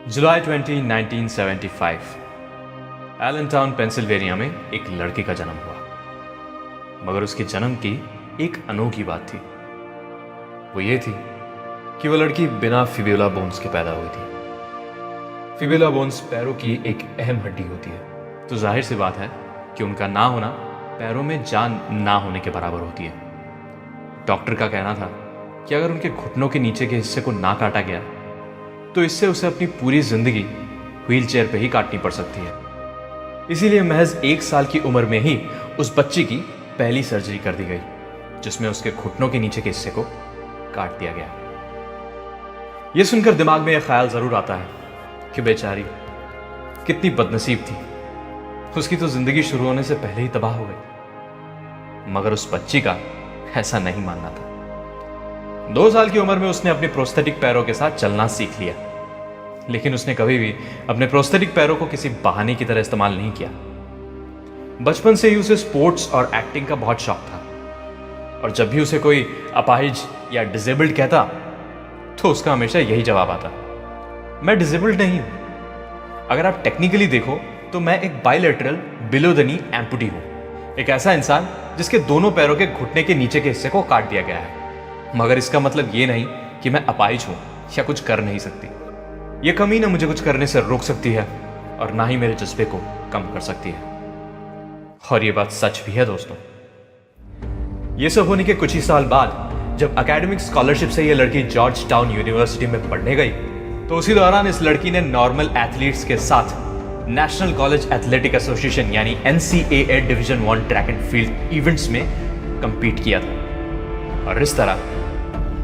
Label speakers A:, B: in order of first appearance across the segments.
A: जुलाई 20, 1975 एलनटाउन Pennsylvania में एक लड़के का जन्म हुआ। मगर उसके जन्म की एक अनोखी बात थी। वो ये थी कि वो लड़की बिना फिब्युला बोन्स के पैदा हुई थी। फिब्युला बोन्स पैरों की एक अहम हड्डी होती है, तो जाहिर सी बात है कि उनका ना होना पैरों में जान ना होने के बराबर होती है। डॉक्टर का कहना था कि अगर उनके घुटनों के नीचे के हिस्से को ना काटा गया तो इससे उसे अपनी पूरी जिंदगी व्हीलचेयर पे ही काटनी पड़ सकती है। इसीलिए महज 1 साल की उम्र में ही उस बच्ची की पहली सर्जरी कर दी गई, जिसमें उसके घुटनों के नीचे के हिस्से को काट दिया गया। यह सुनकर दिमाग में यह ख्याल जरूर आता है कि बेचारी कितनी बदनसीब थी, उसकी तो जिंदगी शुरू होने से पहले ही तबाह हो गई। मगर उस बच्ची का ऐसा नहीं मानना था। 2 साल की उम्र में उसने अपने प्रोस्थेटिक पैरों के साथ चलना सीख लिया, लेकिन उसने कभी भी अपने प्रोस्थेटिक पैरों को किसी बहाने की तरह इस्तेमाल नहीं किया। बचपन से ही उसे स्पोर्ट्स और एक्टिंग का बहुत शौक था, और जब भी उसे कोई अपाहिज या डिसेबल्ड कहता तो उसका हमेशा यही जवाब आता, मैं डिसेबल्ड नहीं हूं। अगर आप टेक्निकली देखो तो मैं एक बायलैटरल बिलो द नी एम्पुटी हूं, एक ऐसा इंसान जिसके दोनों पैरों के घुटने के नीचे के हिस्से को काट दिया गया है। मगर इसका मतलब ये नहीं कि मैं अपाहिज हूं या कुछ कर नहीं सकती। यह कमी ना मुझे कुछ करने से रोक सकती है और ना ही मेरे जज्बे को कम कर सकती है। और यह बात सच भी है दोस्तों। यह सब होने के कुछ ही साल बाद जब एकेडमिक स्कॉलरशिप से यह लड़की जॉर्ज टाउन यूनिवर्सिटी में पढ़ने गई, तो उसी दौरान इस लड़की ने नॉर्मल एथलीट्स के साथ नेशनल कॉलेज एथलेटिक एसोसिएशन यानी NCAA division 1 track and field events में कंपीट किया था। और इस तरह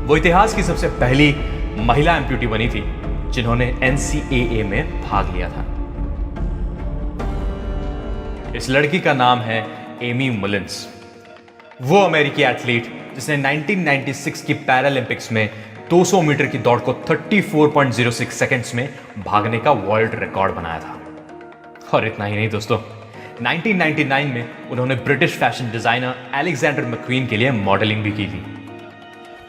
A: वो इतिहास की सबसे पहली महिला एम्प्यूटी बनी थी जिन्होंने NCAA में भाग लिया था। इस लड़की का नाम है एमी मुलिन्स। वो अमेरिकी एथलीट जिसने 1996 की पैरालंपिक्स में 200 मीटर की दौड़ को 34.06 सेकंड्स में भागने का वर्ल्ड रिकॉर्ड बनाया था। और इतना ही नहीं दोस्तों, 1999 में उन्होंने British fashion designer Alexander McQueen के लिए मॉडलिंग भी की थी।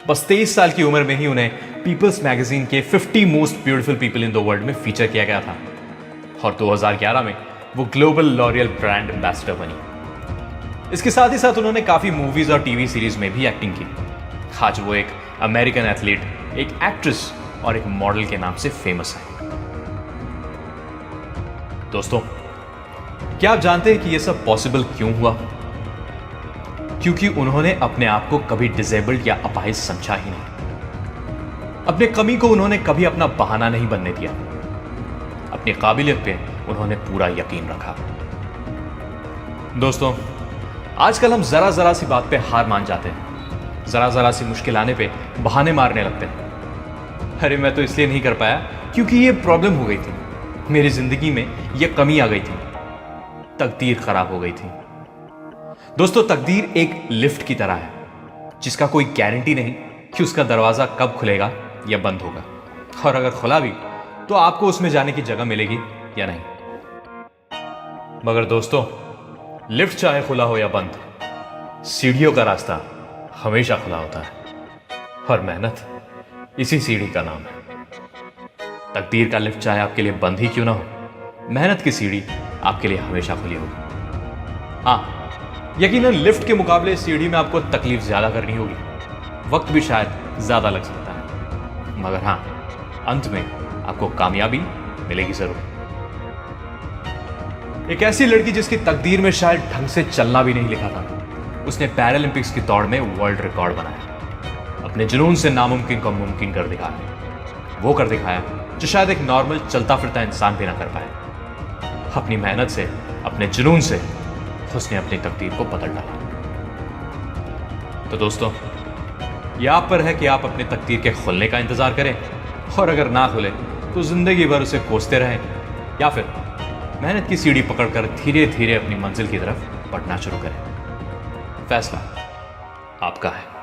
A: बस 23 साल की उम्र में ही उन्हें पीपल्स मैगजीन के 50 most beautiful people in the world में फीचर किया गया था। और 2011 में वो ग्लोबल लॉरियल ब्रांड एम्बेसडर बनी। इसके साथ ही साथ उन्होंने काफी मूवीज और टीवी सीरीज में भी एक्टिंग की। आज वो एक अमेरिकन एथलीट, एक एक्ट्रेस और एक मॉडल के नाम से फेमस है। दोस्तों, क्या आप जानते हैं कि यह सब पॉसिबल क्यों हुआ? क्योंकि उन्होंने अपने आप को कभी डिसेबल्ड या अपाहिज समझा ही नहीं। अपने कमी को उन्होंने कभी अपना बहाना नहीं बनने दिया। अपनी काबिलियत पे उन्होंने पूरा यकीन रखा। दोस्तों, आजकल हम जरा जरा सी बात पे हार मान जाते हैं, जरा जरा सी मुश्किल आने पे बहाने मारने लगते हैं। अरे मैं तो इसलिए नहीं कर पाया क्योंकि ये प्रॉब्लम हो गई थी, मेरी जिंदगी में ये कमी आ गई थी, तकदीर खराब हो गई थी। दोस्तों, तकदीर एक लिफ्ट की तरह है जिसका कोई गारंटी नहीं कि उसका दरवाजा कब खुलेगा या बंद होगा, और अगर खुला भी तो आपको उसमें जाने की जगह मिलेगी या नहीं। मगर दोस्तों, लिफ्ट चाहे खुला हो या बंद, सीढ़ियों का रास्ता हमेशा खुला होता है, और मेहनत इसी सीढ़ी का नाम है। तकदीर का लिफ्ट चाहे आपके लिए बंद ही क्यों ना हो, मेहनत की सीढ़ी आपके लिए हमेशा खुली होगी। हाँ, यकीनन लिफ्ट के मुकाबले सीढ़ी में आपको तकलीफ ज्यादा करनी होगी, वक्त भी शायद ज्यादा लग सकता है, मगर हाँ, अंत में आपको कामयाबी मिलेगी जरूर। एक ऐसी लड़की जिसकी तकदीर में शायद ढंग से चलना भी नहीं लिखा था, उसने पैरालंपिक्स की दौड़ में वर्ल्ड रिकॉर्ड बनाया। अपने जुनून से नामुमकिन को मुमकिन कर दिखाया। वो कर दिखाया जो शायद एक नॉर्मल चलता फिरता इंसान भी ना कर पाए। अपनी मेहनत से, अपने जुनून से उसने अपनी तकदीर को बदल डाला। तो दोस्तों, यह आप पर है कि आप अपनी तकदीर के खुलने का इंतजार करें, और अगर ना खुले तो जिंदगी भर उसे कोसते रहें, या फिर मेहनत की सीढ़ी पकड़कर धीरे धीरे अपनी मंजिल की तरफ बढ़ना शुरू करें। फैसला आपका है।